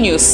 News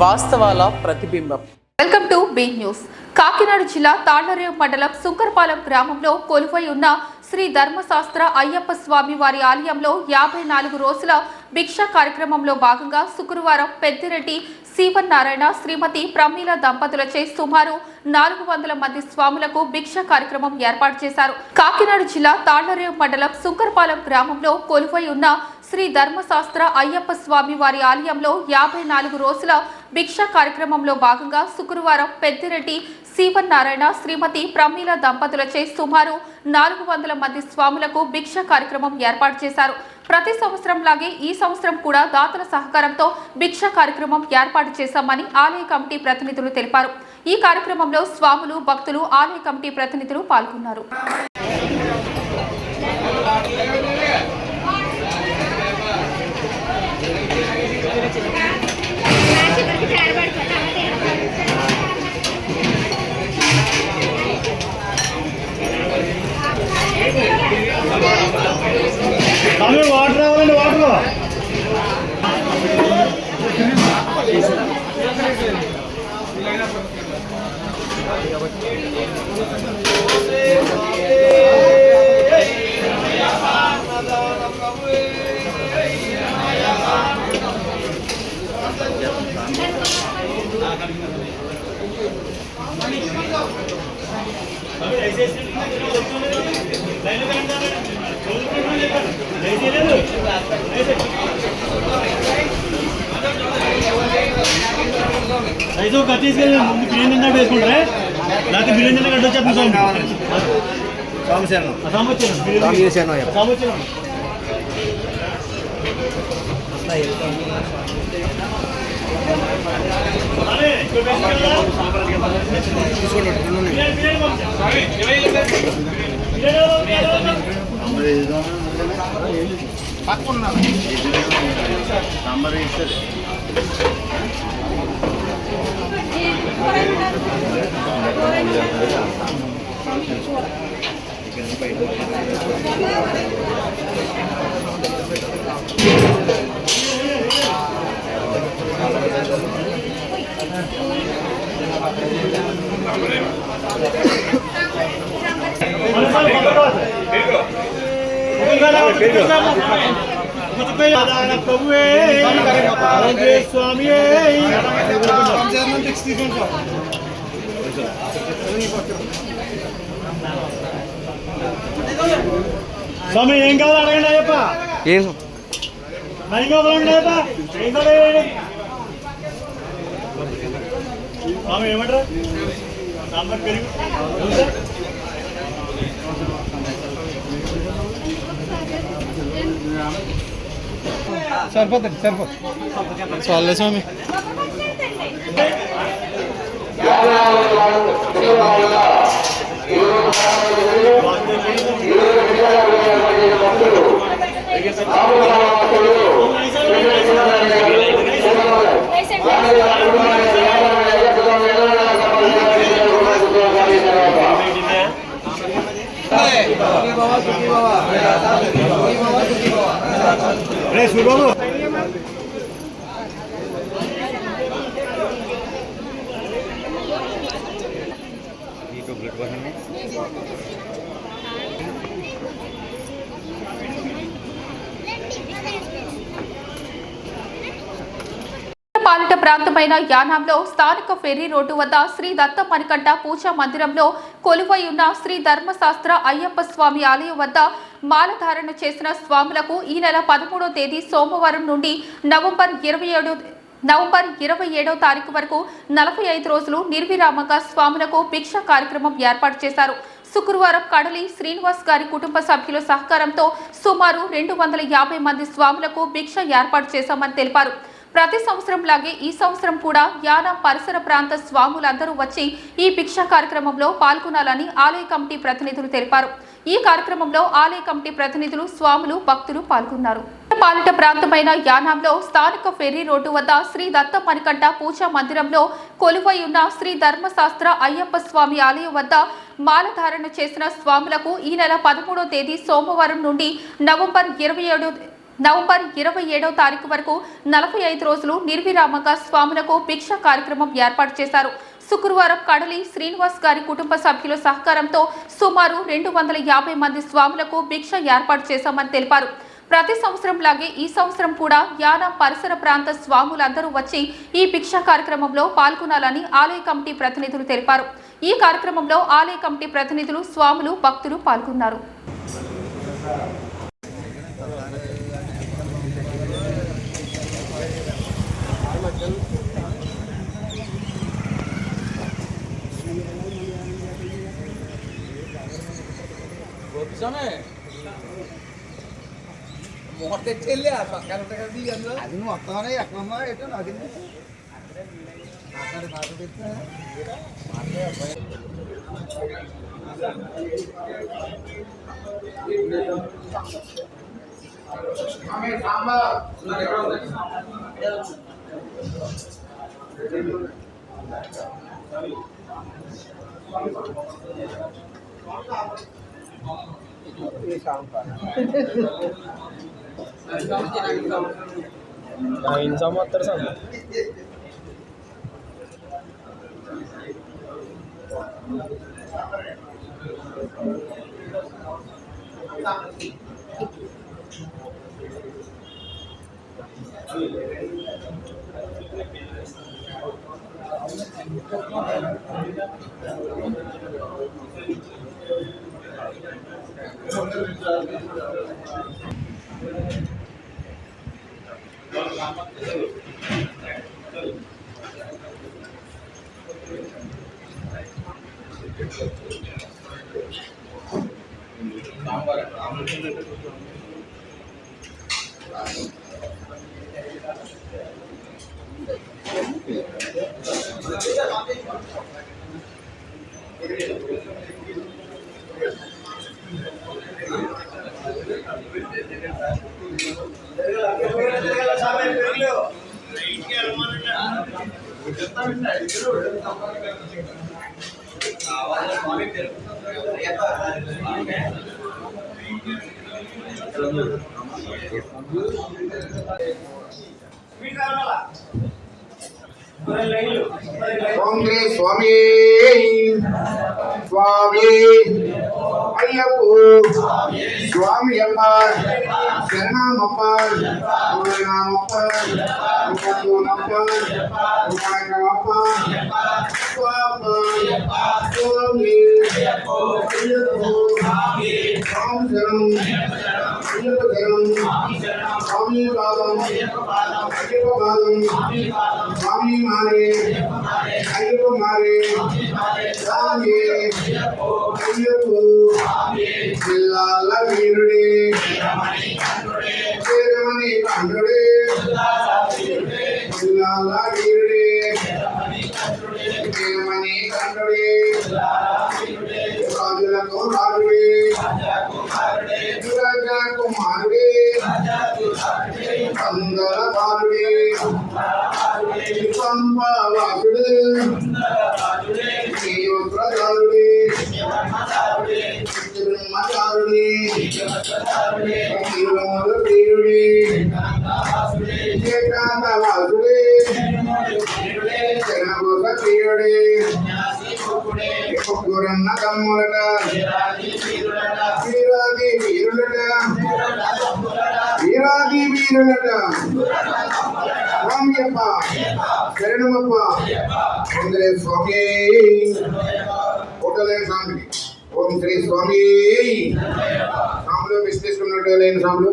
వాస్తవాల ప్రతిబింబం. Welcome to be news. Kakinada జిల్లా తాళ్లరేవు మండలం సుంకరపాలెం గ్రామంలో కొలువై ఉన్న శ్రీ ధర్మశాస్త్ర అయ్యప్ప స్వామి వారి ఆలయంలో 54 రోజుల భిక్ష కార్యక్రమంలో భాగంగా శుక్రవారం పెద్దిరెడ్డి శివనారాయణ శ్రీమతి ప్రమీల దంపతులచే సుమారు 400 మంది స్వాములకు భిక్ష కార్యక్రమం ఏర్పాటు చేశారు. కాకినాడ జిల్లా తాళ్లరేవు మండలం సుంకరపాలెం గ్రామంలో కొలువై ఉన్న శ్రీ ధర్మశాస్త్ర అయ్యప్ప స్వామి వారి ఆలయంలో 54 రోజుల భిక్ష కార్యక్రమంలో భాగంగా శుక్రవారం పెద్దిరెడ్డి శివనారాయణ శ్రీమతి ప్రమీల దంపతులచే సుమారు 400 మంది స్వాములకు భిక్ష కార్యక్రమం ఏర్పాటు చేశారు. ప్రతి సంవత్సరం లాగే ఈ సంవత్సరం కూడా దాతల సహకారంతో భిక్ష కార్యక్రమం ఏర్పాటు చేశామని ఆలయ కమిటీ ప్రతినిధులు తెలిపారు. ఈ కార్యక్రమంలో స్వాములు, భక్తులు, ఆలయ కమిటీ ప్రతినిధులు పాల్గొన్నారు. వాటర్ రావాలండి, వాటర్ ఐదో తీసుకెళ్ళి ముందు బిర్యానీ తిన్నా వేసుకుంటారే, లేకపోతే బిర్యానీ తిన్నా గడ్డ వచ్చేస్తుంది. స్వామి స్వామి ఏం కావాలి అడగండి అయ్యప్ప. ఏం కావాలండి అయ్యప్ప? ఏం కావాలి స్వామి? ఏమంటారు? సాంబార్ పెరుగు సరిపోతుంది, సరిపోతుంది చాలే స్వామి. సుబాబు పాలిట ప్రాంతమైన యానాంలో స్థానిక ఫెర్రీ రోడ్డు వద్ద శ్రీ దత్త మణికంఠ పూజా మందిరంలో కొలువై ఉన్న శ్రీ ధర్మశాస్త్ర అయ్యప్ప స్వామి ఆలయం వద్ద మాలధారణ చేసిన స్వాములకు ఈ నెల 13వ తేదీ సోమవారం నుండి నవంబర్ 27వ తారీఖు వరకు 45 రోజులు నిర్విరామంగా స్వాములకు భిక్ష కార్యక్రమం ఏర్పాటు చేశారు. శుక్రవారం కడలి శ్రీనివాస్ గారి కుటుంబ సభ్యుల సహకారంతో సుమారు 250 మంది స్వాములకు భిక్ష ఏర్పాటు చేశామని తెలిపారు. ప్రతి సంవత్సరం లాగే ఈ సంవత్సరం కూడా యానా పరిసర ప్రాంత స్వాములందరూ వచ్చి ఈ భిక్ష కార్యక్రమంలో పాల్గొనాలని ఆలయ కమిటీ ప్రతినిధులు తెలిపారు. ఈ కార్యక్రమంలో ఆలయ కమిటీ ప్రతినిధులు, స్వాములు, భక్తులు పాల్గొన్నారు. పాలిట ప్రాంతమైన యానాంలో స్థానిక ఫెర్రీ రోడ్డు వద్ద శ్రీ దత్త మణికంఠ పూజా మందిరంలో కొలువై ఉన్న శ్రీ ధర్మశాస్త్ర అయ్యప్ప స్వామి ఆలయం వద్ద మాలధారణ చేసిన స్వాములకు ఈ నెల 13వ తేదీ సోమవారం నుండి నవంబర్ నవంబర్ 27వ తారీఖు వరకు 45 రోజులు నిర్విరామంగా స్వాములకు భిక్ష కార్యక్రమం ఏర్పాటు చేశారు. శుక్రవారం కడలి శ్రీనివాస్ గారి కుటుంబ సభ్యుల సహకారంతో సుమారు 250 మంది స్వాములకు భిక్ష ఏర్పాటు చేశామని తెలిపారు. ప్రతి సంవత్సరం లాగే ఈ సంవత్సరం కూడా యానా పరిసర ప్రాంత స్వాములందరూ వచ్చి ఈ భిక్ష కార్యక్రమంలో పాల్గొనాలని ఆలయ కమిటీ ప్రతినిధులు తెలిపారు. ఈ కార్యక్రమంలో ఆలయ కమిటీ ప్రతినిధులు, స్వాములు, భక్తులు పాల్గొన్నారు. అది మొత్తం ఎక్కడమ్మా ఎటు నాకు इंसान मात्र सांग ఓం శ్రీ స్వామి స్వామి అయ్యప్ప స్వామి అప్ప శరణమప్ప శరణమప్ప శరణమప్ప శరణమప్ప స్వామి స్వామి అయ్యప్ప స్వామి శరణం అయ్యప్ప శరణం స్వామి పాదం అయ్యప్ప పాదం స్వామి మారే అయ్యప్ప మారే స్వామి అయ్యప్ప జిల్లాల వీరుడే వీరమణి కంఠుడే జిల్లాల వీరుడే వీరమణి కంఠుడే రాజులకు రాజుడే రాజా కుమారుడే అందర బాలుడే పంపవాసుడే ప్రజారుడే బ్రహ్మచారుడే ప్రియుడే ఏకాంతవాసుడే జనభోగ ప్రియుడే ముగ్గురన్న తమ్ములట వీరాది వీరులట వీరాది వీరులట స్వామియప్ప శరణమప్ప అందరే స్వామి హోటల్ స్వామి ఓం శ్రీ స్వామి స్వాములు విశ్లేషిస్తున్నట్టు లేని స్వాములు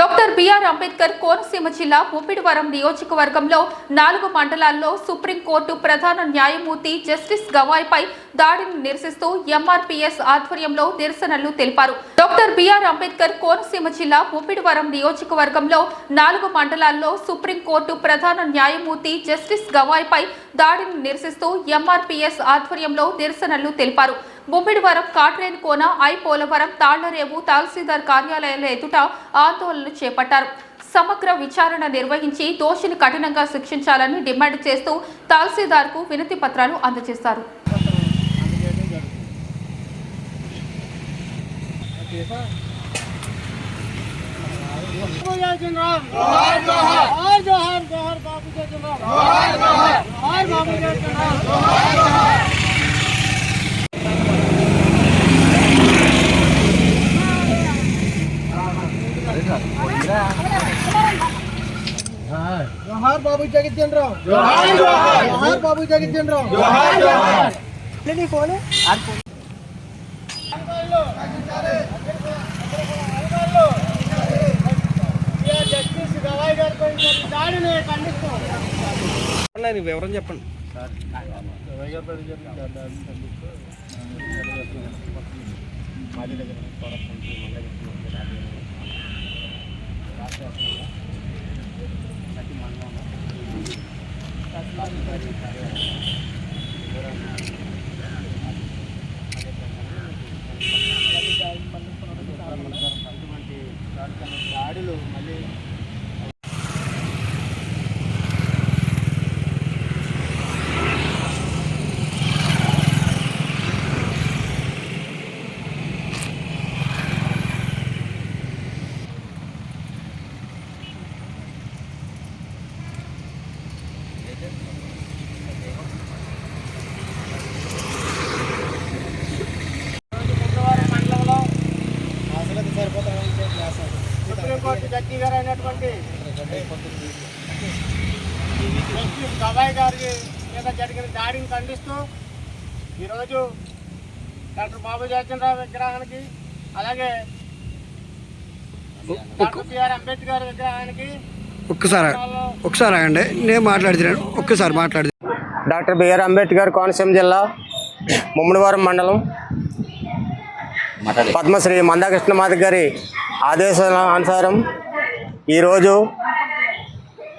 డాక్టర్ బిఆర్ అంబేద్కర్ కోనసీమ జిల్లా ముప్పిడివరం నియోజకవర్గంలో 4 మండలాల్లో సుప్రీంకోర్టు ప్రధాన న్యాయమూర్తి జస్టిస్ గవాయ్పై దాడిని నిరసిస్తూ ఎంఆర్పీఎస్ ఆధ్వర్యంలో నిరసనలు తెలిపారు. డాక్టర్ బిఆర్ అంబేద్కర్ కోనసీమ జిల్లా ముప్పిడివరం నియోజకవర్గంలో 4 మండలాల్లో సుప్రీంకోర్టు ప్రధాన న్యాయమూర్తి జస్టిస్ గవాయ్పై దాడిని నిరసిస్తూ ఎంఆర్పీఎస్ ఆధ్వర్యంలో నిరసనలు తెలిపారు. ముమ్మిడివరం, కాట్రేన్ కోన, ఐ పోలవరం, తాళ్లరేవు తహసీల్దార్ కార్యాలయాల ఎదుట ఆందోళనలు చేపట్టారు. సమగ్ర విచారణ నిర్వహించి దోషిని కఠినంగా శిక్షించాలని డిమాండ్ చేస్తూ తహసీల్దార్కు వినతి పత్రాలు అందజేశారు. जोहार बाबू जगदीन राव, जोहार बाबू जगदीन राव, जोहार नहीं फोन है జస్టిస్ గవాయ్ గారితో దాడిని ఖండిస్తూ వివరం చెప్పండి. దాడులు మళ్ళీ సుప్రీంకోర్టు జడ్జి గారు అయినటువంటి జస్టిస్ గవాయ్ గారి మీద జరిగిన దాడిని ఖండిస్తూ ఈరోజు డాక్టర్ బాబు జగదీన్ రావు విగ్రహానికి అలాగే డాక్టర్ బిఆర్ అంబేద్కర్ విగ్రహానికి ఒకసారి ఆగండి, నేను మాట్లాడుతున్నాను. ఒక్కసారి మాట్లాడు. డాక్టర్ బిఆర్ అంబేద్కర్ కోనసీమ జిల్లా ముమ్మడివారం మండలం పద్మశ్రీ మందాకృష్ణమాధ గారి ఆదేశాల అనుసారం ఈరోజు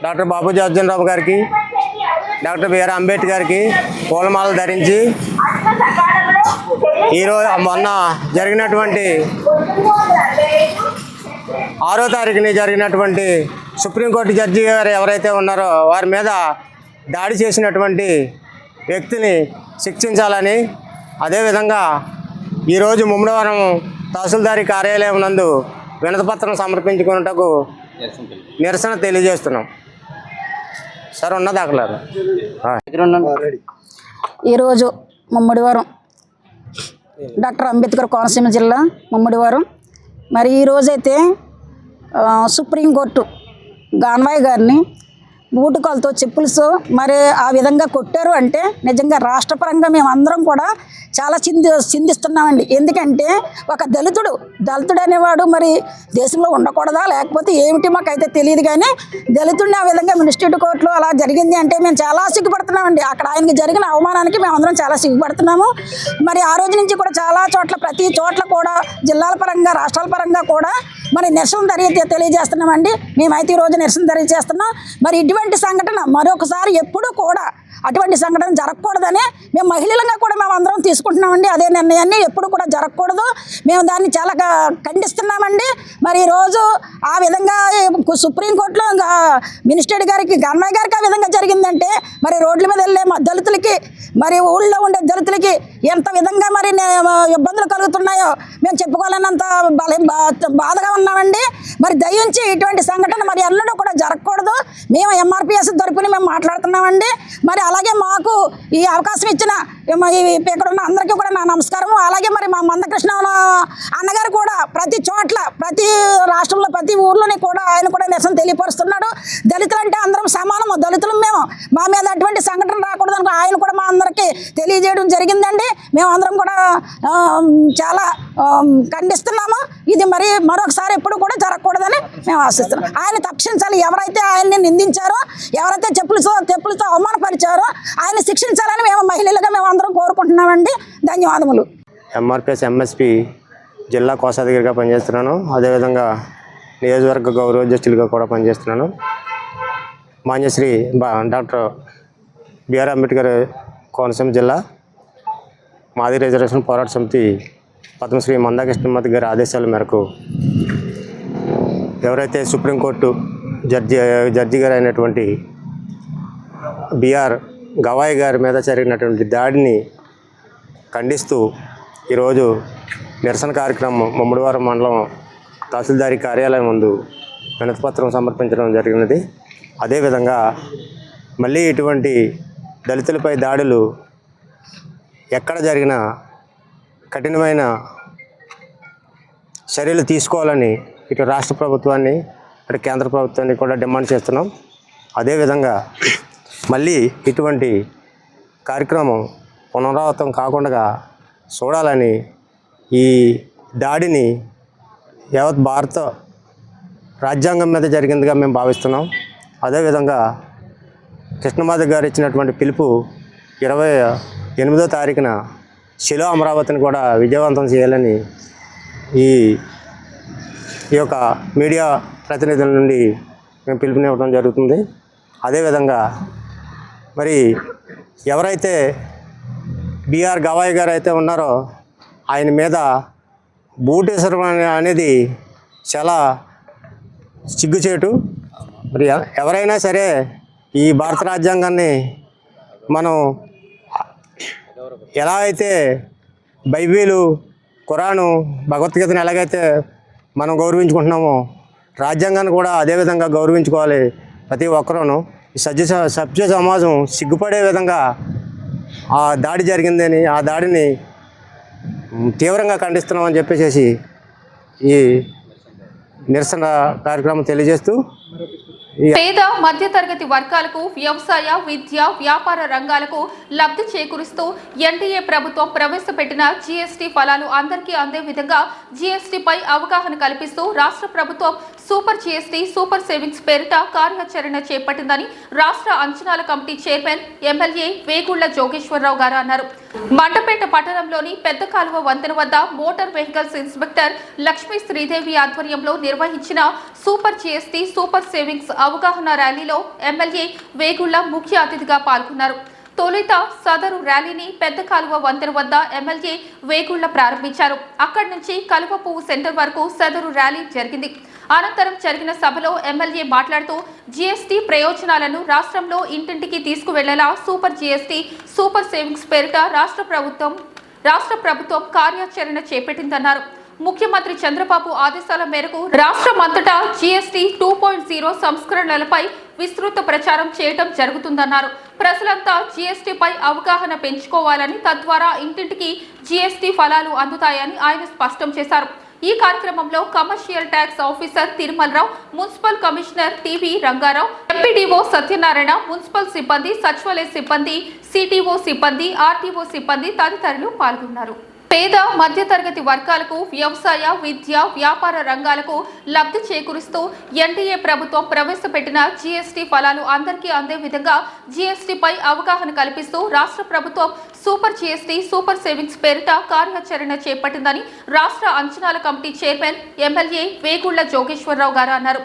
డాక్టర్ బాబు జగదీన్ రావు గారికి డాక్టర్ బిఆర్ అంబేద్కర్కి పూలమాలలు ధరించి ఈరోజు మొన్న జరిగినటువంటి 6వ తారీఖుని జరిగినటువంటి సుప్రీంకోర్టు జడ్జి గారు ఎవరైతే ఉన్నారో వారి మీద దాడి చేసినటువంటి వ్యక్తిని శిక్షించాలని, అదేవిధంగా ఈరోజు ముమ్మడివారం తహసీల్దారీ కార్యాలయం నందు వినతిపత్రం సమర్పించుకున్నటకు నిరసన తెలియజేస్తున్నాం. సార్ ఉన్న దాఖలాలు ఈరోజు ముమ్మడివారం డాక్టర్ అంబేద్కర్ కోనసీమ జిల్లా ముమ్మడివారం మరి ఈరోజైతే సుప్రీంకోర్టు గవాయ్ గారిని బూటుకాలతో చెప్పులతో మరి ఆ విధంగా కొట్టారు అంటే నిజంగా రాష్ట్రపరంగా మేము అందరం కూడా చాలా చిందిస్తున్నామండి. ఎందుకంటే ఒక దళితుడు అనేవాడు మరి దేశంలో ఉండకూడదా లేకపోతే ఏమిటి మాకైతే తెలియదు, కానీ దళితుడిని ఆ విధంగా మినిస్ట్రేట్ కోర్టులో అలా జరిగింది అంటే మేము చాలా సిగ్గుపడుతున్నామండి. అక్కడ ఆయనకి జరిగిన అవమానానికి మేము అందరం చాలా సిగ్గుపడుతున్నాము. మరి ఆ రోజు నుంచి కూడా చాలా చోట్ల ప్రతి చోట్ల కూడా జిల్లాల పరంగా రాష్ట్రాల పరంగా కూడా మరి నిరసన తెలియజేస్తున్నామండి. మేమైతే ఈరోజు నిరసన తెలియజేస్తున్నాం. మరి ఇటువంటి సంఘటన మరొకసారి ఎప్పుడూ కూడా అటువంటి సంఘటన జరగకూడదని మేము మహిళలుగా కూడా మేము అందరం తీసుకుంటున్నామండి. అదే నిర్ణయాన్ని ఎప్పుడు కూడా జరగకూడదు, మేము దాన్ని చాలా ఖండిస్తున్నామండి. మరి ఈరోజు ఆ విధంగా సుప్రీంకోర్టులో మినిస్టర్ గారికి గవాయ్ గారికి ఆ విధంగా జరిగిందంటే మరి రోడ్ల మీద వెళ్ళే దళితులకి మరి ఊళ్ళో ఉండే దళితులకి ఎంత విధంగా మరి ఇబ్బందులు కలుగుతున్నాయో మేము చెప్పుకోలేనంత బాధగా ఉన్నామండి. మరి దయించి ఇటువంటి సంఘటన మరి ఎన్నడూ కూడా జరగకూడదు. మేము ఎంఆర్పిఎస్ తరపున మేము మాట్లాడుతున్నామండి. మరి అలాగే మాకు ఈ అవకాశం ఇచ్చిన ఇక్కడ ఉన్న అందరికీ కూడా నా నమస్కారము. అలాగే మరి మా మందకృష్ణ అన్నగారు కూడా ప్రతి చోట్ల ప్రతి రాష్ట్రంలో ప్రతి ఊర్లోని కూడా ఆయన కూడా నిరసన తెలియపరుస్తున్నాడు. దళితులు అంటే అందరం సమానము, దళితులు మేము, మా మీద అటువంటి సంఘటన రాకూడదని ఆయన కూడా మా అందరికీ తెలియజేయడం జరిగిందండి. మేము అందరం కూడా చాలా ఖండిస్తున్నాము. ఇది మరి మరొకసారి ఎప్పుడు కూడా జరగకూడదని మేము ఆశిస్తున్నాం. ఆయన తప్పించాలి. ఎవరైతే ఆయన్ని నిందించారో, ఎవరైతే చెప్పులతో అవమానపరిచారో ఆయన శిక్షించాలని మేము మహిళలుగా మేము అందరం కోరుకుంటున్నామండి. ధన్యవాదములు. ఎంఆర్పిఎస్ ఎంఎస్పి జిల్లా కోశాధికారిగా పనిచేస్తున్నాను. అదేవిధంగా నియోజకవర్గ గౌరవ అధ్యక్షులుగా కూడా పనిచేస్తున్నాను. మాన్యశ్రీ డాక్టర్ బిఆర్ అంబేద్కర్ కోనసీమ జిల్లా మాది రిజర్వేషన్ పోరాట సమితి పద్మశ్రీ మందాకృష్ణమాధ గారి ఆదేశాల మేరకు ఎవరైతే సుప్రీంకోర్టు జడ్జి గారు అయినటువంటి బిఆర్ గవాయ్ గారి మీద జరిగినటువంటి దాడిని ఖండిస్తూ ఈరోజు నిరసన కార్యక్రమం ముమ్మడివారం మండలం తహసీల్దారీ కార్యాలయం ముందు వినతిపత్రం సమర్పించడం జరిగినది. అదేవిధంగా మళ్ళీ ఇటువంటి దళితులపై దాడులు ఎక్కడ జరిగినా కఠినమైన చర్యలు తీసుకోవాలని ఇటు రాష్ట్ర ప్రభుత్వాన్ని అటు కేంద్ర ప్రభుత్వాన్ని కూడా డిమాండ్ చేస్తున్నాం. అదేవిధంగా మళ్ళీ ఇటువంటి కార్యక్రమం పునరావృతం కాకుండా చూడాలని ఈ దాడిని యావత్ భారత రాజ్యాంగం మీద జరిగిందిగా మేము భావిస్తున్నాం. అదేవిధంగా కృష్ణమాధవ్ గారు ఇచ్చినటువంటి పిలుపు 28వ తారీఖున శిలో అమరావతిని కూడా విజయవంతం చేయాలని ఈ యొక్క మీడియా ప్రతినిధుల నుండి మేము పిలుపునివ్వడం జరుగుతుంది. అదేవిధంగా మరి ఎవరైతే బిఆర్ గవాయ్ గారు అయితే ఉన్నారో ఆయన మీద బూటేశ్వరం అనేది చాలా సిగ్గుచేటు. మరి ఎవరైనా సరే ఈ భారత రాజ్యాంగాన్ని మనం ఎలా అయితే బైబిలు, ఖురాను, భగవద్గీతను ఎలాగైతే మనం గౌరవించుకుంటున్నామో రాజ్యాంగాన్ని కూడా అదేవిధంగా గౌరవించుకోవాలి ప్రతి ఒక్కరూను. ఈ సభ్య సమాజం సిగ్గుపడే విధంగా ఆ దాడి జరిగిందని, ఆ దాడిని తీవ్రంగా ఖండిస్తున్నామని చెప్పేసి ఈ నిరసన కార్యక్రమం తెలియజేస్తూ పేద మధ్యతరగతి వర్గాలకు వ్యవసాయ, విద్య, వ్యాపార రంగాలకు లబ్ధి చేకూరుస్తూ ఎన్డీఏ ప్రభుత్వం ప్రవేశపెట్టిన జీఎస్టీ ఫలాలు అందరికీ అందే విధంగా జీఎస్టీపై అవగాహన కల్పిస్తూ రాష్ట్ర ప్రభుత్వం సూపర్ జీఎస్టీ, సూపర్ సేవింగ్స్ పేరిట కార్యాచరణ చేపట్టిందని రాష్ట్ర అంచనాల committee chairman MLA Vegulla Jogeswara Rao గారు అన్నారు. మండపేట పట్టణంలోని పెద్ద కాలువ వంతెన వద్ద motor vehicles inspector Lakshmi Sridevi ఆధ్వర్యంలో నిర్వహించిన సూపర్ జీఎస్టీ, సూపర్ సేవింగ్స్ అవగాహన ర్యాలీలో ఎమ్మెల్యే వేగుళ్ల ముఖ్య అతిథిగా పాల్గొన్నారు. తొలుత సదరు ర్యాలీని పెద్ద కాలువ వంతెన వద్ద ఎమ్మెల్యే వేగుళ్ల ప్రారంభించారు. అక్కడి నుంచి కలువ పువ్వు సెంటర్ వరకు సదరు ర్యాలీ జరిగింది. అనంతరం జరిగిన సభలో ఎమ్మెల్యే మాట్లాడుతూ జీఎస్టీ ప్రయోజనాలను రాష్ట్రంలో ఇంటింటికి తీసుకువెళ్లేలా సూపర్ జీఎస్టీ, సూపర్ సేవింగ్స్ పేరిట రాష్ట్ర ప్రభుత్వం కార్యాచరణ చేపట్టిందన్నారు. ముఖ్యమంత్రి చంద్రబాబు ఆదేశాల మేరకు రాష్ట్రమంతటా జీఎస్టీ 2.0 సంస్కరణలపై విస్తృత ప్రచారం చేయడం జరుగుతుందన్నారు. ప్రజలంతా జీఎస్టీపై అవగాహన పెంచుకోవాలని, తద్వారా ఇంటింటికి జీఎస్టీ ఫలాలు అందుతాయని ఆయన స్పష్టం చేశారు. ఈ కార్యక్రమంలో commercial tax officer Tirumalarao, municipal commissioner TV Rangarao, MPDO Satyanarayana, municipal సిబ్బంది, సచివాలయ సిబ్బంది, సిటీఓ సిబ్బంది, ఆర్టీఓ సిబ్బంది తదితరులు పాల్గొన్నారు. పేద మధ్యతరగతి వర్గాలకు వ్యవసాయ, విద్య, వ్యాపార రంగాలకు లబ్ధి చేకూరుస్తూ ఎన్డీఏ ప్రభుత్వం ప్రవేశపెట్టిన జీఎస్టీ ఫలాలు అందరికీ అందే విధంగా జీఎస్టీపై అవగాహన కల్పిస్తూ రాష్ట్ర ప్రభుత్వం సూపర్ జీఎస్టీ, సూపర్ సేవింగ్స్ పేరిట కార్యాచరణ చేపట్టిందని రాష్ట్ర అంచనాల committee chairman MLA Vegulla Jogeswara Rao గారు అన్నారు.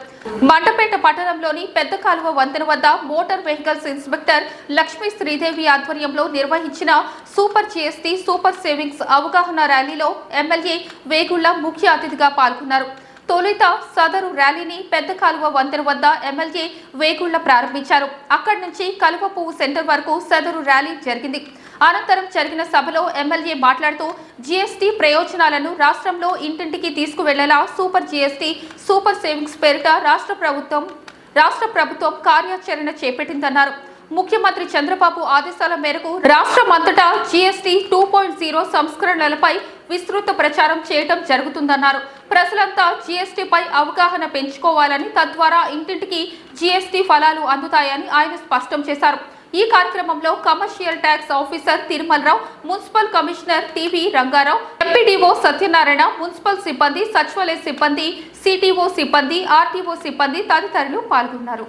మండపేట పట్టణంలోని పెద్ద కాలువ వంతెన వద్ద motor vehicles inspector Lakshmi Sridevi ఆధ్వర్యంలో నిర్వహించిన సూపర్ జీఎస్టీ, సూపర్ సేవింగ్స్ అవగాహన ర్యాలీలో ఎమ్మెల్యే వేగుళ్ల ముఖ్య అతిథిగా పాల్గొన్నారు. తొలుత సదరు ర్యాలీని పెద్ద కాలువ వంతెన వద్ద ఎమ్మెల్యే వేగుళ్ల ప్రారంభించారు. అక్కడి నుంచి కలువ పువ్వు సెంటర్ వరకు సదరు ర్యాలీ జరిగింది. అనంతరం జరిగిన సభలో ఎమ్మెల్యే మాట్లాడుతూ జీఎస్టీ ప్రయోజనాలను రాష్ట్రంలో ఇంటింటికి తీసుకువెళ్లేలా సూపర్ జీఎస్టీ, సూపర్ సేవింగ్స్ పేరిట రాష్ట్ర ప్రభుత్వం కార్యాచరణ చేపట్టిందన్నారు. ముఖ్యమంత్రి చంద్రబాబు ఆదేశాల మేరకు రాష్ట్రమంతటా జీఎస్టీ 2.0 సంస్కరణలపై విస్తృత ప్రచారం చేయడం జరుగుతుందన్నారు. ప్రజలంతా జీఎస్టీపై అవగాహన పెంచుకోవాలని, తద్వారా ఇంటింటికి జీఎస్టీ ఫలాలు అందుతాయని ఆయన స్పష్టం చేశారు. ఈ కార్యక్రమంలో commercial tax officer Tirumalarao, municipal commissioner TV Rangarao, MPDO Satyanarayana, municipal సిబ్బంది, సచివాలయ సిబ్బంది, సిటీఓ సిబ్బంది, ఆర్టీఓ సిబ్బంది తదితరులు పాల్గొన్నారు.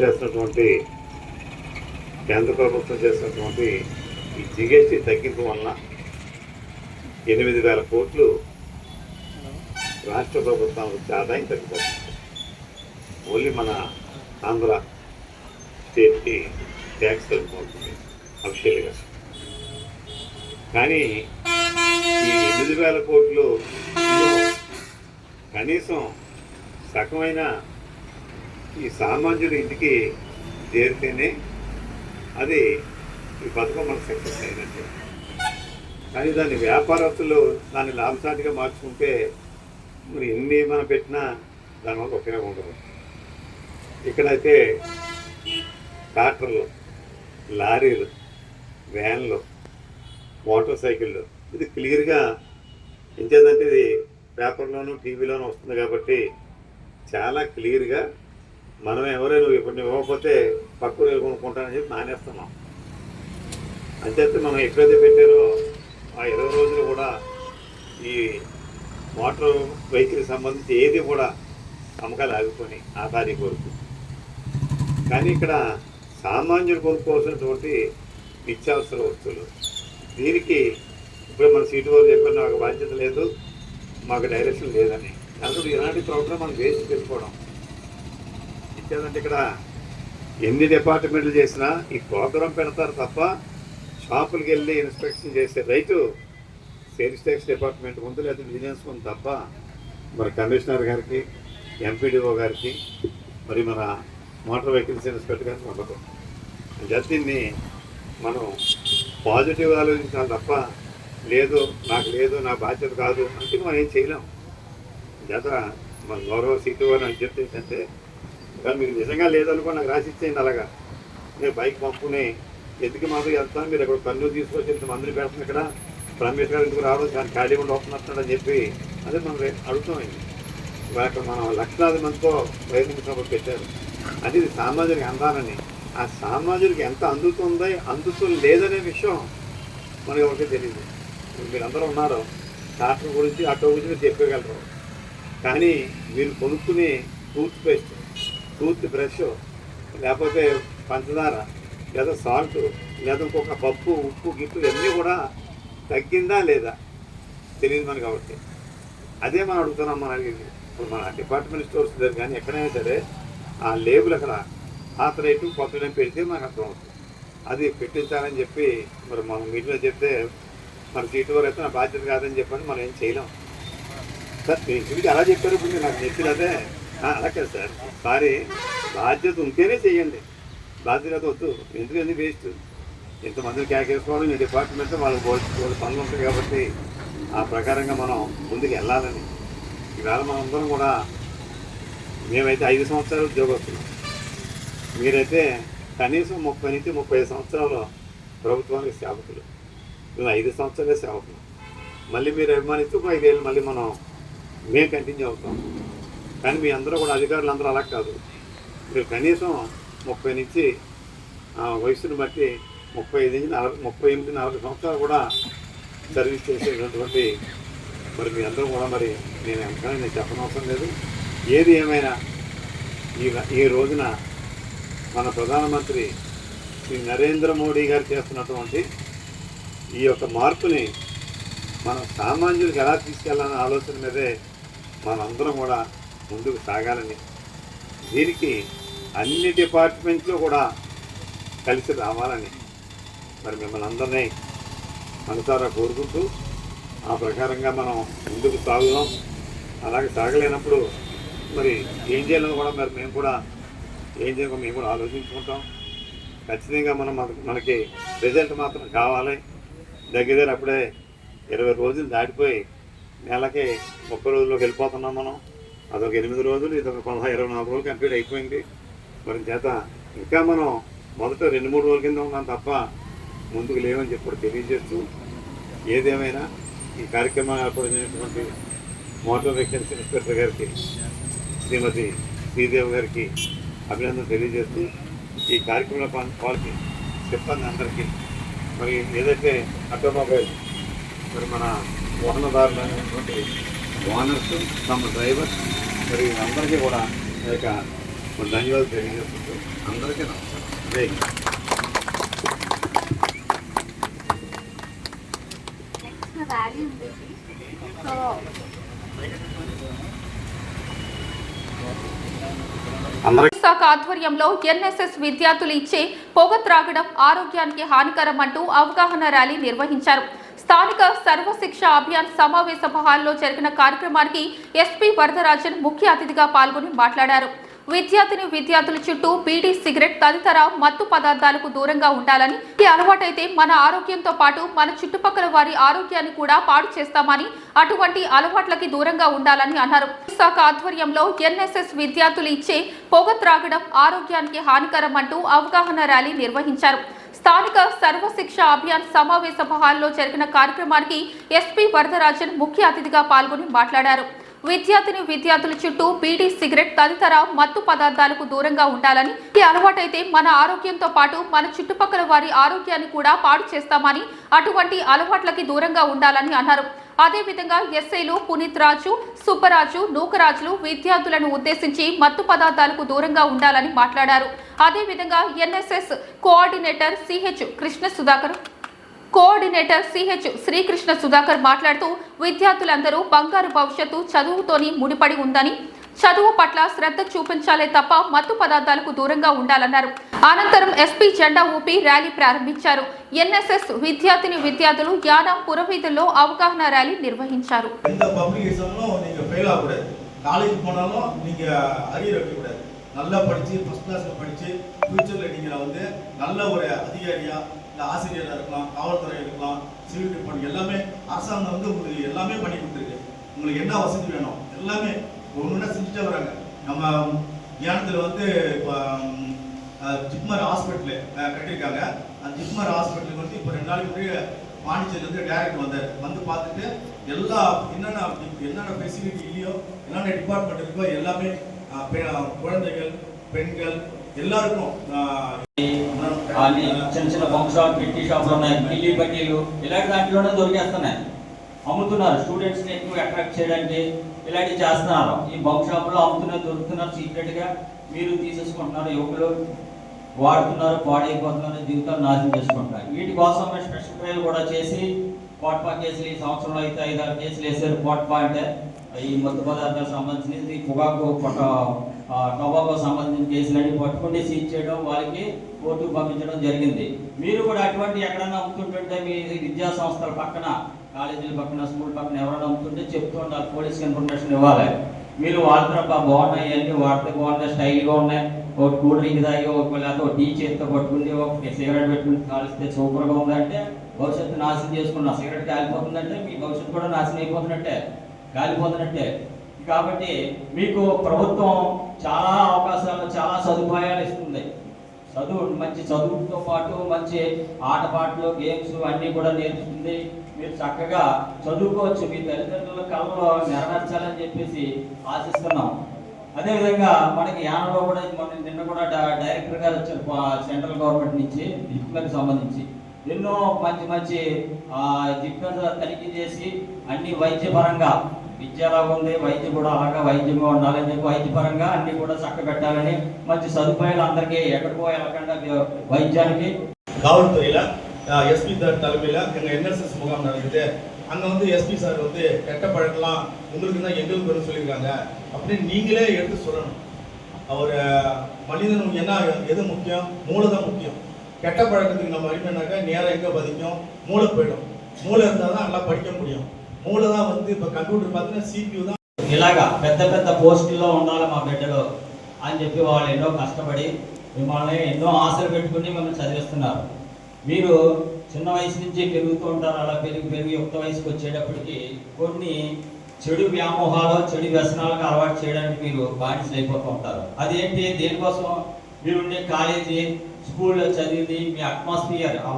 చేసినటువంటి కేంద్ర ప్రభుత్వం చేసినటువంటి ఈ జిఎస్టీ తగ్గింపు వలన 8,000 కోట్లు రాష్ట్ర ప్రభుత్వం వచ్చే ఆదాయం తగ్గిపోతుంది. ఓన్లీ మన ఆంధ్ర స్టేట్కి ట్యాక్స్ తగ్గిపోతుంది అఫిషియల్గా. కానీ ఈ 8,000 కోట్లు కనీసం సగమైన ఈ సామాన్యుడి ఇంటికి చేరితేనే అది ఈ పథకం మనకు సక్సెస్ అయినట్టు. కానీ దాన్ని వ్యాపారస్తులు దాన్ని లాభసాటిగా మార్చుకుంటే మరి ఎన్ని మనం పెట్టినా దానివల్ల ఉపయోగం ఉండదు. ఇక్కడైతే ట్రాక్టర్లు, లారీలు, వ్యాన్లు, మోటార్ సైకిళ్ళు ఇది క్లియర్గా ఎంచేదంటే ఇది పేపర్లోనూ టీవీలోనూ వస్తుంది కాబట్టి చాలా క్లియర్గా మనం ఎవరైనా ఇప్పుడు ఇవ్వకపోతే పక్కన కొనుక్కుంటానని చెప్పి మానేస్తున్నాం. అంచేత మనం ఎప్పుడైతే పెట్టారో ఆ 20 రోజులు కూడా ఈ మోటార్ వెహికల్కి సంబంధించి ఏది కూడా అమ్మకాలు ఆగిపోయి ఆ తారీఖు వరకు. కానీ ఇక్కడ సామాన్యులు కొనుక్కోవాల్సినటువంటి నిత్యావసర వస్తువులు దీనికి ఇప్పుడు మన సీటు వారు చెప్పిన నాకు బాధ్యత లేదు, మాకు డైరెక్షన్ లేదని. అందులో ఇలాంటి ప్రోగ్రామ్ మనం వేసి పెట్టుకోవడం ఇచ్చేదంటే ఇక్కడ ఎన్ని డిపార్ట్మెంట్లు చేసినా ఈ ప్రోగ్రాం పెడతారు తప్ప షాపులకి వెళ్ళి ఇన్స్పెక్షన్ చేసే రైతు సేల్స్ ట్యాక్స్ డిపార్ట్మెంట్ ముందు లేదా విజిలెన్స్ ఉంది తప్ప మరి కమిషనర్ గారికి, ఎంపీడీఓ గారికి, మరి మన మోటార్ వెహికల్స్ ఇన్స్పెక్టర్ గారికి ఉండదు. దీన్ని మనం పాజిటివ్ ఆలోచించాలి తప్ప లేదు నా బాధ్యత కాదు అంటే మనం ఏం చేయలేం. చేత మన గౌరవ సీటు వారిని విజ్ఞప్తి ఏంటంటే కానీ మీకు నిజంగా లేదనుకో నాకు రాసి ఇచ్చేయండి. అలాగా నేను బైక్ పంపుని ఎందుకు మాకు వెళ్తాను, మీరు అక్కడ కర్నూలు తీసుకొచ్చి ఇంతమందిని పెడుతున్నా ఇక్కడ రమేష్ గారు ఎందుకు రావడం కానీ ఖాళీ కూడా వస్తున్నట్టు చెప్పి అదే మనం అడుగుతామండి. ఇవాళ అక్కడ మనం లక్షలాది మందితో ప్రయత్నించినప్పుడు పెట్టారు. అది సామాజిక అందాలని ఆ సామాజిక ఎంత అందుతూ లేదనే విషయం మనకి ఎవరికీ తెలియదు. మీరందరూ ఉన్నారు ట్రాక్టర్ గురించి ఆటో గురించి మీరు చెప్పగలరు. కానీ మీరు కొనుక్కునే టూత్ పేస్ట్, టూత్ బ్రష్, లేకపోతే పంచదార లేదా సాల్ట్ లేదా ఇంకొక పప్పు, ఉప్పు, గిట్టు ఇవన్నీ కూడా తగ్గిందా లేదా తెలియదు మనకి. కాబట్టి అదే మనం అడుగుతున్నాం. మన ఇప్పుడు మన డిపార్ట్మెంట్ స్టోర్స్ దగ్గర కానీ ఎక్కడైనా సరే ఆ లేబుల్ అక్కడ పాత రేటు కొత్త రేటు పెడితే మనకు అర్థమవుతుంది. అది పెట్టించాలని చెప్పి మరి మనం మీటింగ్లో చెప్తే మన సీటు వారు అయితే నా బాధ్యత కాదని చెప్పని మనం ఏం చేయలేం. సార్ ఇంటికి అలా చెప్పారు. ఇప్పుడు మీరు నాకు చెప్పినదే అలా కదా సార్, సారీ బాధ్యత ఉంటేనే చెయ్యండి, బాధ్యత వద్దు ఎందుకంటే వేస్ట్. ఇంతమందిని కేకేసుకోవడం మీ డిపార్ట్మెంట్లో వాళ్ళకి పనులు ఉంటాయి కాబట్టి ఆ ప్రకారంగా మనం ముందుకు వెళ్ళాలని. ఈవేళ మనందరం కూడా మేమైతే 5 సంవత్సరాలు ఉద్యోగస్తున్నాం, మీరైతే కనీసం 30 నుంచి 35 సంవత్సరాలు ప్రభుత్వానికి సేవకులు, మేము 5 సంవత్సరాలే సేవకులు. మళ్ళీ మీరు అభిమానిస్తూ 5 ఏళ్ళు మళ్ళీ మేము కంటిన్యూ అవుతాం. కానీ మీ అందరూ కూడా అధికారులు అందరూ అలా కాదు. మీరు కనీసం 30 నుంచి వయసును బట్టి 35 నుంచి 38-40 సంవత్సరాలు కూడా సర్వీస్ చేసేటటువంటి మరి మీ అందరూ కూడా మరి నేను ఎంతగానో నేను చెప్పనవసరం లేదు. ఏది ఏమైనా ఈ రోజున మన ప్రధానమంత్రి శ్రీ నరేంద్ర మోడీ గారు చేస్తున్నటువంటి ఈ యొక్క మార్పుని మనం సామాన్యులకు ఎలా తీసుకెళ్లాలనే ఆలోచన మీదే మనందరం కూడా ముందుకు సాగాలని, దీనికి అన్ని డిపార్ట్మెంట్లో కూడా కలిసి రావాలని మరి మిమ్మల్ని అందరినీ మనసారా కోరుకుంటూ ఆ ప్రకారంగా మనం ముందుకు సాగుదాం. అలాగే సాగలేనప్పుడు మరి ఏం చేయాలని కూడా మరి మేము కూడా ఆలోచించుకుంటాం. ఖచ్చితంగా మనకి రిజల్ట్ మాత్రం కావాలి. దగ్గర అప్పుడే 20 రోజులు దాటిపోయి నెలకి 30 రోజుల్లోకి వెళ్ళిపోతున్నాం మనం. అదొక 8 రోజులు, ఇదొక 24 రోజులు కంప్లీట్ అయిపోయింది. మరి చేత ఇంకా మనం మొదట 2-3 రోజుల కింద ఉన్నాం తప్ప ముందుకు లేవని చెప్పి తెలియజేస్తూ ఏదేమైనా ఈ కార్యక్రమం ఏర్పడినటువంటి మోటార్ వెహికల్స్ ఇన్స్పెక్టర్ గారికి శ్రీమతి శ్రీదేవి గారికి అభినందన తెలియజేస్తూ ఈ కార్యక్రమంలో పాల్గొని సిబ్బంది అందరికీ మరి ఏదైతే ఆటోమొబైల్ మరి మన వాహనదారులు అనేటువంటి ఓనర్స్, తమ డ్రైవర్స్ మరి అందరికీ కూడా ఈ యొక్క ధన్యవాదాలు తెలియజేస్తుంటూ అందరికీ నమస్కారం. శాఖ ఆధ్వర్యంలో ఎన్ఎస్ఎస్ విద్యార్థులు ఇచ్చే పొగ త్రాగడం ఆరోగ్యానికి హానికరం అంటూ అవగాహన ర్యాలీ నిర్వహించారు. స్థానిక సర్వశిక్ష అభియాన్ సమావేశ హాల్లో జరిగిన కార్యక్రమానికి ఎస్పీ వరదరాజన్ ముఖ్య అతిథిగా పాల్గొని మాట్లాడారు. విద్యార్థుల చుట్టూ బీడీ, సిగరెట్ తదితర మత్తు పదార్థాలకు దూరంగా ఉండాలని, ఈ అలవాటైతే మన ఆరోగ్యంతో పాటు మన చుట్టుపక్కల వారి ఆరోగ్యాన్ని కూడా పాడు చేస్తామని, అటువంటి అలవాట్లకి దూరంగా ఉండాలని అన్నారు. శాఖ ఆధ్వర్యంలో ఎన్ఎస్ఎస్ విద్యార్థులు ఇచ్చే పొగ త్రాగడం ఆరోగ్యానికి హానికరం అంటూ అవగాహన ర్యాలీ నిర్వహించారు. స్థానిక సర్వశిక్ష అభియాన్ సమావేశ హాల్లో జరిగిన కార్యక్రమానికి ఎస్పీ వరదరాజన్ ముఖ్య అతిథిగా పాల్గొని మాట్లాడారు. విద్యార్థుల చుట్టూ బీడీ, సిగరెట్ తదితర మత్తు పదార్థాలకు దూరంగా ఉండాలని, ఈ అలవాటైతే మన ఆరోగ్యంతో పాటు మన చుట్టుపక్కల వారి ఆరోగ్యాన్ని కూడా పాడు చేస్తామని, అటువంటి అలవాట్లకి దూరంగా ఉండాలని అన్నారు. అదేవిధంగా ఎస్ఐలు పునీత్ రాజు, సుబ్బరాజు, నూకరాజులు విద్యార్థులను ఉద్దేశించి మత్తు పదార్థాలకు దూరంగా ఉండాలని మాట్లాడారు. అదేవిధంగా NSS coordinator CH Srikrishna Sudhakar మాట్లాడుతూ విద్యార్థులందరూ బంగారు భవిష్యత్తు చదువుతోని ముడిపడి ఉందని, చదువు పట్ల శ్రద్ధ చూపించాలే తప్ప మత్తు పదార్థాలకు దూరంగా ఉండాలన్నారు. అనంతరం ఎస్పీ జెండా ఊపి ర్యాలీ ప్రారంభించారు. ఎన్ఎస్ఎస్ విద్యార్థులు యానా పురవీధుల్లో అవగాహన ర్యాలీ నిర్వహించారు. நல்லா படித்து ஃபஸ்ட் கிளாஸில் படித்து ஃப்யூச்சரில் நீங்கள் வந்து நல்ல ஒரு அதிகாரியாக இல்லை ஆசிரியராக இருக்கலாம், காவல்துறை இருக்கலாம், சிவில் டிபார்ட்மெண்ட் எல்லாமே அரசாங்கம் வந்து உங்களுக்கு எல்லாமே பண்ணி கொடுத்துருக்கு. உங்களுக்கு என்ன வசதி வேணும் எல்லாமே ஒன்று செஞ்சுட்டே வராங்க. நம்ம தியானத்தில் வந்து இப்போ ஜிப்மர் ஹாஸ்பிட்டலு கட்டியிருக்காங்க. அந்த ஜிப்மர் ஹாஸ்பிட்டலுக்கு வந்து இப்போ 2 நாளைக்கு முன்னாடி பாண்டிச்சேரியிலேருந்து டைரக்டர் வந்தார். வந்து பார்த்துட்டு எல்லா என்னென்ன ஃபெசிலிட்டி இல்லையோ, என்னென்ன டிபார்ட்மெண்ட் இருக்கோ எல்லாமே குழந்தைகள், பெண்கள் எல்லாருக்கும் చిన్న చిన్న బంక్ షాప్, పెట్టి షాప్లు ఉన్నాయి, ఢిల్లీ బట్టీలు ఇలాంటి దాంట్లోనే దొరికేస్తున్నాయి, అమ్ముతున్నారు. స్టూడెంట్స్ ని ఎక్కువ అట్రాక్ట్ చేయడానికి ఇలాంటివి చేస్తున్నారు. ఈ బంక్ షాప్ లో అమ్ముతున్నారు, దొరుకుతున్నారు, సీక్రెట్ గా మీరు తీసేసుకుంటున్నారు. యువకులు వాడుతున్నారు, పాడైపోతున్నారు, జీవితాలు నాశనం చేసుకుంటున్నారు. వీటి కోసం స్పెషల్ డ్రైవ్ కూడా చేసి పోట్పా కేసులు ఈ సంవత్సరంలో అయితే 5-6 కేసులు వేసారు. పోట్పా అంటే ఈ మత్తు పదార్థాలకు సంబంధించి, పొగాకు, టొబాకో సంబంధించిన కేసులన్నీ పట్టుకుంటే సీజ్ చేయడం, వాళ్ళకి కోర్టుకు పంపించడం జరిగింది. మీరు కూడా అటువంటి ఎక్కడైనా అమ్ముతుంటుంటే మీ విద్యా సంస్థల పక్కన, కాలేజీల పక్కన, స్కూల్ పక్కన ఎవరైనా అమ్ముతుంటే చెప్తూ ఉండాలి, పోలీస్కి ఇన్ఫర్మేషన్ ఇవ్వాలి. మీరు వాడుతున్న బాగున్నాయి, అన్నీ వాడితే బాగున్నాయి, స్టైల్గా ఉన్నాయి, ఒక కూల్ డ్రింక్ తాగి లేకపోతే ఒక టీ చేతితో పట్టుకుని ఒక సిగరెట్ పెట్టుకుని కాలిస్తే సూపర్గా ఉందంటే భవిష్యత్తు నాశనం చేసుకున్నా. సిగరెట్ కాలిపోతుందంటే మీ భవిష్యత్తు కూడా నాశనం అయిపోతున్నట్టే, కాలిపోతున్నట్టే. కాబట్టి మీకు ప్రభుత్వం చాలా అవకాశాలు, చాలా సదుపాయాలు ఇస్తుంది. మంచి చదువుతో పాటు మంచి ఆటపాటలు, గేమ్స్ అన్నీ కూడా నేర్పుతుంది. మీరు చక్కగా చదువుకోవచ్చు, మీ తల్లిదండ్రుల కళలో నెరవేర్చాలని చెప్పేసి ఆశిస్తున్నాం. అదేవిధంగా మనకి యానలో కూడా నిన్న కూడా డైరెక్టర్ గారు వచ్చారు సెంట్రల్ గవర్నమెంట్ నుంచి జిప్మెర్కి సంబంధించి. ఎన్నో మంచి జిప్మెర్ తనిఖీ చేసి అన్ని వైద్యపరంగా, విద్య అలాగా ఉంది, వైద్యం కూడా అలాగా వైద్యంగా ఉండాలని చెప్పి వైద్యపరంగా అన్ని కూడా చక్క పెట్టాలని, మంచి సదుపాయాలు అందరికీ ఎక్కడికో వెళ్ళకుండా వైద్యానికి. காவல்துறையில் எஸ்பி தலைமையில் எங்கள் என்எஸ்எஸ் முகாம் நடக்குது. அங்கே வந்து எஸ்பி சார் வந்து கெட்ட பழக்கலாம் உங்களுக்கு தான் எங்களுக்கு வந்து சொல்லியிருக்காங்க அப்படின்னு நீங்களே எடுத்து சொல்லணும். அவர் மனிதன் என்ன எது முக்கியம்? மூளை தான் முக்கியம். கெட்ட பழக்கத்துக்கு நம்ம அடிமைனாக்கா நேரம் எங்கே பதிக்கும்? மூளை போயிடும். மூளை இருந்தால் தான் நல்லா படிக்க முடியும். మూల வந்து இப்போ కంప్యూటర్ பார்த்தீங்கன்னா CPU தான். ఇలాగా పెద్ద పోస్టుల్లో ఉండాలి మా బిడ్డలు అని చెప్పి వాళ్ళు ఎన్నో కష్టపడి మిమ్మల్ని ఎన్నో ఆశలు పెట్టుకుని మిమ్మల్ని చదివిస్తున్నారు. మీరు చిన్న వయసు నుంచి పెరుగుతూ ఉంటారు. అలా పెరిగి యుక్త వయసుకు వచ్చేటప్పటికి కొన్ని చెడు వ్యామోహాలు, చెడు వ్యసనాలకు అలవాటు చేయడానికి మీరు బానిసలు అయిపోతూ ఉంటారు. అదేంటి? దేనికోసం? మీరుండే కాలేజీ, స్కూల్లో చదివింది, మీ అట్మాస్ఫియర్, ఆ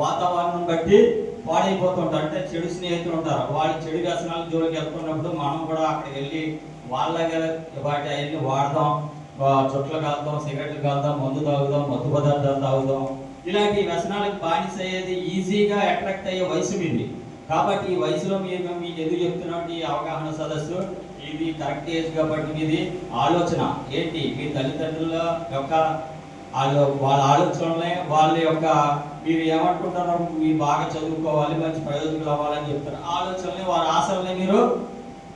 వాతావరణం బట్టి పాడైపోతుంటారు. అంటే చెడు స్నేహితులు ఉంటారు, వాళ్ళు చెడు వ్యసనాల జోలికి వెళ్తున్నప్పుడు మనం కూడా అక్కడికి వెళ్ళి వాళ్ళ వాటి అవన్నీ వాడదాం, చుట్లు కాలుతాం, సిగరెట్లు కాలుతాం, మందు తాగుదాం, మత్తు పదార్థాలు తాగుదాం. ఇలాంటి వ్యసనాలకు బానిస అయ్యేది ఈజీగా అట్రాక్ట్ అయ్యే వయసు మీది. కాబట్టి ఈ వయసులో మీకు ఎదురు చెప్తున్నటువంటి అవగాహన సదస్సు, ఈ ఇది కరెక్ట్ ఏజ్ కాబట్టి మీది ఆలోచన ఏంటి, మీ తల్లిదండ్రుల యొక్క వాళ్ళ ఆలోచనలే వాళ్ళ యొక్క మీరు ఏమనుకుంటారో మీరు బాగా చదువుకోవాలి, మంచి ప్రయోజకులు అవ్వాలని చెప్తారు. ఆలోచనల్ని వారి ఆశల్ని మీరు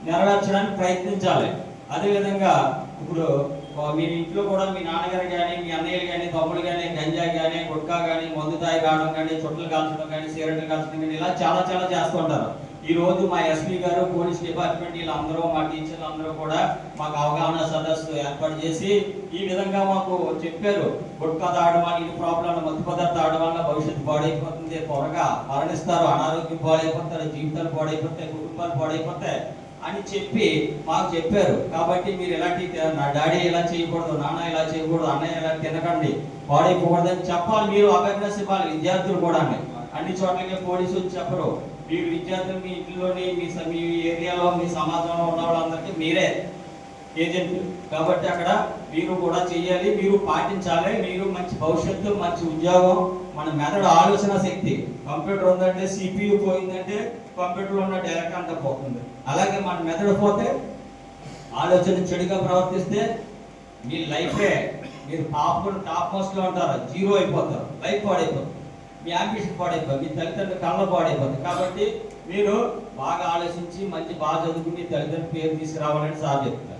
నెరవేర్చడానికి ప్రయత్నించాలి. అదేవిధంగా ఇప్పుడు మీ ఇంట్లో కూడా మీ నాన్నగారు కానీ, మీ అన్నయ్యలు కానీ, తమ్ముడు కానీ గంజా కానీ, గుట్కా కానీ, మందు తాగి కావడం కానీ, చుట్టలు కాల్చడం కానీ, సిగరెట్లు కాల్చడం కానీ, ఇలా చాలా చేస్తూ ఉంటారు. ఈ రోజు మా ఎస్పీ గారు, పోలీస్ డిపార్ట్మెంట్ వీళ్ళందరూ, మా టీచర్లు అందరూ కూడా మాకు అవగాహన సదస్సు ఏర్పాటు చేసి ఈ విధంగా మాకు చెప్పారు. గుట్కా తాగడం వల్ల ఇది ప్రాబ్లం, మత్తు పదార్థాలు తాగడం వల్ల భవిష్యత్తు పాడైపోతుంది, త్వరగా మరణిస్తారు, అనారోగ్యం పాడైపోతారు, జీవితాలు పాడైపోతాయి, కుటుంబాలు పాడైపోతాయి అని చెప్పి మాకు చెప్పారు. కాబట్టి మీరు ఇలాంటి నా డాడీ ఇలా చేయకూడదు, నాన్న ఇలా చేయకూడదు, అన్నయ్య ఇలా తినకండి, పాడైపోకూడదు అని చెప్పాలి. మీరు అవేర్నెస్ ఇవ్వాలి. విద్యార్థులు కూడా అన్ని చోట్లకి పోలీసులు చెప్పరు. మీరు విద్యార్థులు మీ ఇంట్లోని మీ ఏరియాలో మీ సమాజంలో ఉన్న వాళ్ళందరికీ మీరే ఏజెంట్లు కాబట్టి అక్కడ మీరు కూడా చేయాలి, మీరు పాటించాలి. మీరు మంచి భవిష్యత్తు, మంచి ఉద్యోగం, మన మెదడు ఆలోచన శక్తి. కంప్యూటర్ ఉందంటే CPU పోయిందంటే కంప్యూటర్లో ఉన్న డైరెక్ట్ అంతా పోతుంది. అలాగే మన మెదడు పోతే, ఆలోచన చెడుగా ప్రవర్తిస్తే మీ లైఫే, మీరు టాప్ మోస్ట్లో ఉంటారు, జీరో అయిపోతారు, లైఫ్ పాడైపోతుంది, మీ అంబిషన్ పాడైపోతుంది, మీ తల్లిదండ్రుల కళ్ళ పాడైపోతుంది. కాబట్టి మీరు బాగా ఆలోచించి బాగా చదువుకుని తల్లిదండ్రుల పేరు తీసుకురావాలని సార్ చెప్తున్నారు.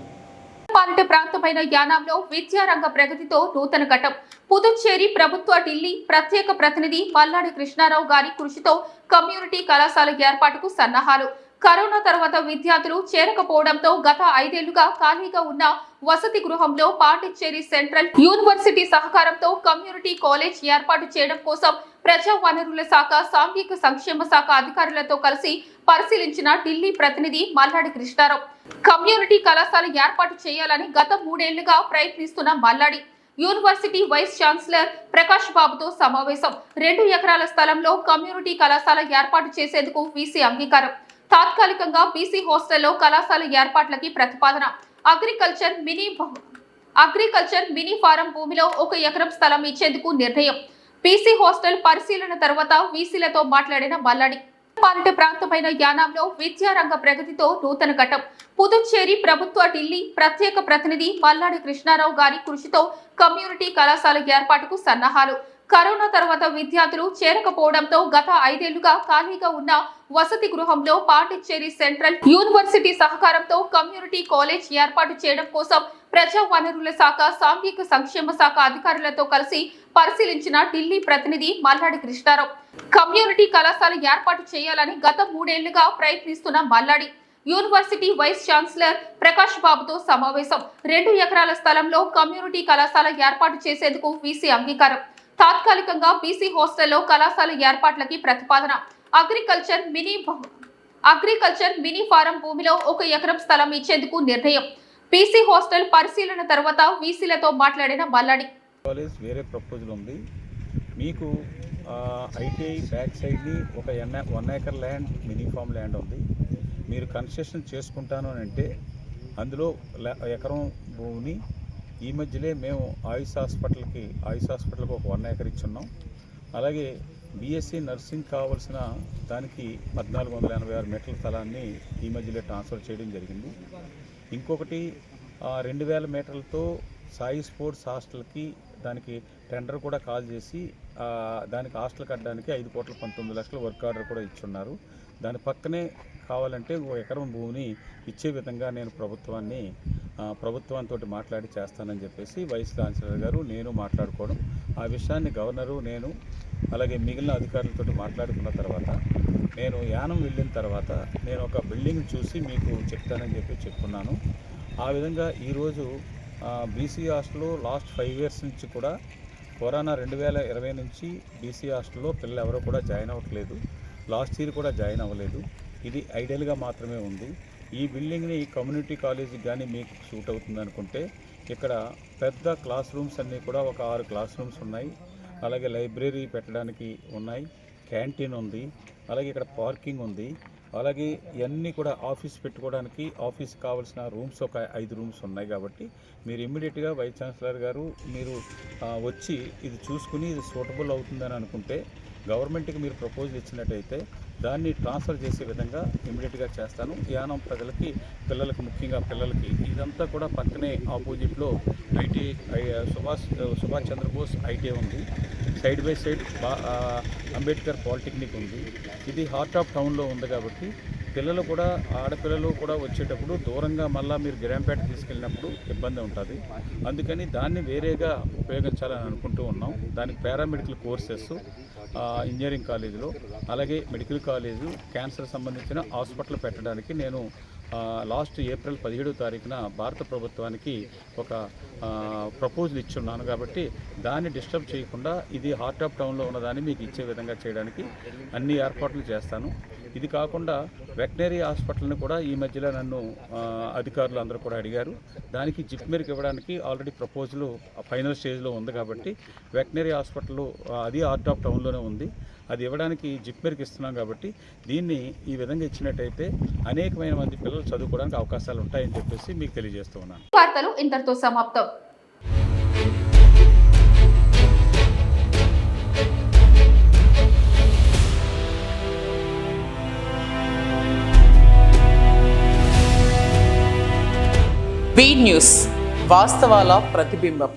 పాలిట ప్రాంతమైన యానాంలో విద్యారంగ ప్రగతితో నూతన ఘట్టం. పుదుచ్చేరి ప్రభుత్వ ఢిల్లీ ప్రత్యేక ప్రతినిధి మల్లాడి కృష్ణారావు గారి కృషితో కమ్యూనిటీ కళాశాల ఏర్పాటుకు సన్నాహాలు. కరోనా తర్వాత విద్యార్థులు చేరకపోవడంతో గత 5 ఏళ్లుగా ఖాళీగా ఉన్న వసతి గృహంలో పాండిచ్చేరి సెంట్రల్ యూనివర్సిటీ సహకారంతో కమ్యూనిటీ కాలేజ్ ఏర్పాటు చేయడం కోసం ప్రజా వనరుల శాఖ, సాంఘిక సంక్షేమ శాఖ అధికారులతో కలిసి పరిశీలించిన ఢిల్లీ ప్రతినిధి మల్లాడి కృష్ణారావు కమ్యూనిటీ కళాశాల ఏర్పాటు చేయాలని గత 3 ఏళ్లుగా ప్రయత్నిస్తున్న Malladi university vice chancellor Prakash బాబుతో సమావేశం. 2 ఎకరాల స్థలంలో కమ్యూనిటీ కళాశాల ఏర్పాటు చేసేందుకు వీసీ అంగీకారం. తాత్కాలికంగా బీసీ హాస్టల్లో కళాశాల ఏర్పాట్లకి ప్రతిపాదన. అగ్రికల్చర్ మినీ ఫారం భూమిలో 1 ఎకరం స్థలం ఇచ్చేందుకు నిర్ణయం. బీసీ హాస్టల్ పరిశీలన తర్వాత వీసీలతో మాట్లాడిన మల్లాడి పాలిట ప్రాంతమైన యానాంలో విద్యారంగ ప్రగతితో నూతన ఘట్టం. పుదుచ్చేరి ప్రభుత్వ ఢిల్లీ ప్రత్యేక ప్రతినిధి మల్లాడి కృష్ణారావు గారి కృషితో కమ్యూనిటీ కళాశాల ఏర్పాటుకు సన్నాహాలు. కరోనా తర్వాత విద్యార్థులు చేరకపోవడంతో గత 5 ఏళ్లుగా ఖాళీగా ఉన్న వసతి గృహంలో పాండిచ్చేరి సెంట్రల్ యూనివర్సిటీ సహకారంతో కమ్యూనిటీ కాలేజ్ ఏర్పాటు చేయడం కోసం ప్రజా వనరుల శాఖ, సాంఘిక సంక్షేమ శాఖ అధికారులతో కలిసి పరిశీలించిన ఢిల్లీ ప్రతినిధి మల్లాడి కృష్ణారావు కమ్యూనిటీ కళాశాల ఏర్పాటు చేయాలని గత 3 ఏళ్లుగా ప్రయత్నిస్తున్న Malladi university vice chancellor Prakash బాబుతో సమావేశం. 2 ఎకరాల స్థలంలో కమ్యూనిటీ కళాశాల ఏర్పాటు చేసేందుకు వీసీ అంగీకారం. తాత్కాలికంగా బీసీ హాస్టల్లో కళాశాల ఏర్పాట్లకి ప్రతిపాదన. అగ్రికల్చర్ మినీ ఫారం భూమిలో 1 ఎకరం స్థలం ఇచ్చేందుకు నిర్ణయం. బీసీ హాస్టల్ పరిశీలన తర్వాత వీసీలతో మాట్లాడిన మల్లాడి కాలేజ్ వేరే ప్రపోజల్ ఉంది. మీకు ఐటీఐ బ్యాక్ సైడ్ని ఒక 1 acre land, mini farm land ఉంది. మీరు కన్స్ట్రక్షన్ చేసుకుంటాను అని అంటే అందులో ఎకరం భూమిని ఈ మధ్యలో మేము ఆయుష్ హాస్పిటల్కి ఒక 1 ఎకర్ ఇచ్చున్నాం. అలాగే బీఎస్సీ నర్సింగ్ కావాల్సిన దానికి 1486 మీటర్ల స్థలాన్ని ఈ మధ్యలో ట్రాన్స్ఫర్ చేయడం జరిగింది. ఇంకొకటి 2000 మీటర్లతో సాయి స్పోర్ట్స్ హాస్టల్కి దానికి టెండర్ కూడా కాల్ చేసి దానికి హాస్టల్ కట్టడానికి 5,19,00,000 వర్క్ ఆర్డర్ కూడా ఇచ్చున్నారు. దాని పక్కనే కావాలంటే 1 ఎకరం భూమిని ఇచ్చే విధంగా నేను ప్రభుత్వంతో మాట్లాడి చేస్తానని చెప్పేసి వైస్ ఛాన్సలర్ గారు నేను మాట్లాడుకోవడం, ఆ విషయాన్ని గవర్నరు నేను అలాగే మిగిలిన అధికారులతో మాట్లాడుకున్న తర్వాత నేను యానం వెళ్ళిన తర్వాత నేను ఒక బిల్డింగ్ చూసి మీకు చెప్తానని చెప్పుకున్నాను. ఆ విధంగా ఈరోజు బీసీ హాస్టల్లో లాస్ట్ 5 ఇయర్స్ నుంచి కూడా కరోనా 2020 నుంచి బీసీ హాస్టల్లో పిల్లలు ఎవరో కూడా జాయిన్ అవ్వట్లేదు. లాస్ట్ ఇయర్ కూడా జాయిన్ అవ్వలేదు. ఇది ఐడియల్గా మాత్రమే ఉంది. ఈ బిల్డింగ్ని కమ్యూనిటీ కాలేజీకి కానీ మీకు సూట్ అవుతుంది అనుకుంటే ఇక్కడ పెద్ద క్లాస్ రూమ్స్ అన్నీ కూడా ఒక 6 క్లాస్ రూమ్స్ ఉన్నాయి. అలాగే లైబ్రరీ పెట్టడానికి ఉన్నాయి, క్యాంటీన్ ఉంది, అలాగే ఇక్కడ పార్కింగ్ ఉంది. అలాగే ఇవన్నీ కూడా ఆఫీస్ పెట్టుకోవడానికి ఆఫీస్ కావాల్సిన రూమ్స్ ఒక 5 రూమ్స్ ఉన్నాయి. కాబట్టి మీరు ఇమ్మీడియట్గా వైస్ ఛాన్సలర్ గారు మీరు వచ్చి ఇది చూసుకుని ఇది సూటబుల్ అవుతుందని అనుకుంటే గవర్నమెంట్కి మీరు ప్రపోజల్ ఇచ్చినట్టయితే దాన్ని ట్రాన్స్ఫర్ చేసే విధంగా ఇమీడియట్గా చేస్తాను. యానం ప్రజలకి, పిల్లలకి, ముఖ్యంగా పిల్లలకి ఇదంతా కూడా పక్కనే ఆపోజిట్లో ఐటీ సుభాష్ చంద్రబోస్ ఐటీ ఉంది, side by side Ambedkar polytechnic ఉంది. ఇది హార్ట్ ఆఫ్ టౌన్లో ఉంది కాబట్టి పిల్లలు కూడా, ఆడపిల్లలు కూడా వచ్చేటప్పుడు దూరంగా మళ్ళీ మీరు గిరాంపేట తీసుకెళ్ళినప్పుడు ఇబ్బంది ఉంటుంది. అందుకని దాన్ని వేరేగా ఉపయోగించాలని అనుకుంటూ ఉన్నాం. దానికి పారామెడికల్ కోర్సెస్ ఇంజనీరింగ్ కాలేజీలో, అలాగే మెడికల్ కాలేజు, క్యాన్సర్ సంబంధించిన హాస్పిటల్ పెట్టడానికి నేను లాస్ట్ ఏప్రిల్ 17వ తారీఖున భారత ప్రభుత్వానికి ఒక ప్రపోజల్ ఇచ్చున్నాను. కాబట్టి దాన్ని డిస్టర్బ్ చేయకుండా ఇది హార్ట్ ఆఫ్ టౌన్లో ఉన్నదాన్ని మీకు ఇచ్చే విధంగా చేయడానికి అన్ని ఏర్పాట్లు చేస్తాను. ఇది కాకుండా వెటనరీ హాస్పిటల్ని కూడా ఈ మధ్యలో నన్ను అధికారులు అందరూ కూడా అడిగారు. దానికి జిప్మెర్కి ఇవ్వడానికి ఆల్రెడీ ప్రపోజల్ ఫైనల్ స్టేజ్లో ఉంది. కాబట్టి వెటనరీ హాస్పిటల్ అది హార్ట్ ఆఫ్ టౌన్లోనే ఉంది, అది ఇవ్వడానికి జిప్మెర్కి ఇస్తున్నాం. కాబట్టి దీన్ని ఈ విధంగా ఇచ్చినట్టయితే అనేకమైన మంది పిల్లలు చదువుకోవడానికి అవకాశాలు ఉంటాయని చెప్పేసి మీకు తెలియజేస్తూ ఉన్నాను. వార్తలు ఇంతటితో సమాప్తం. బీ న్యూస్, వాస్తవాల ప్రతిబింబం.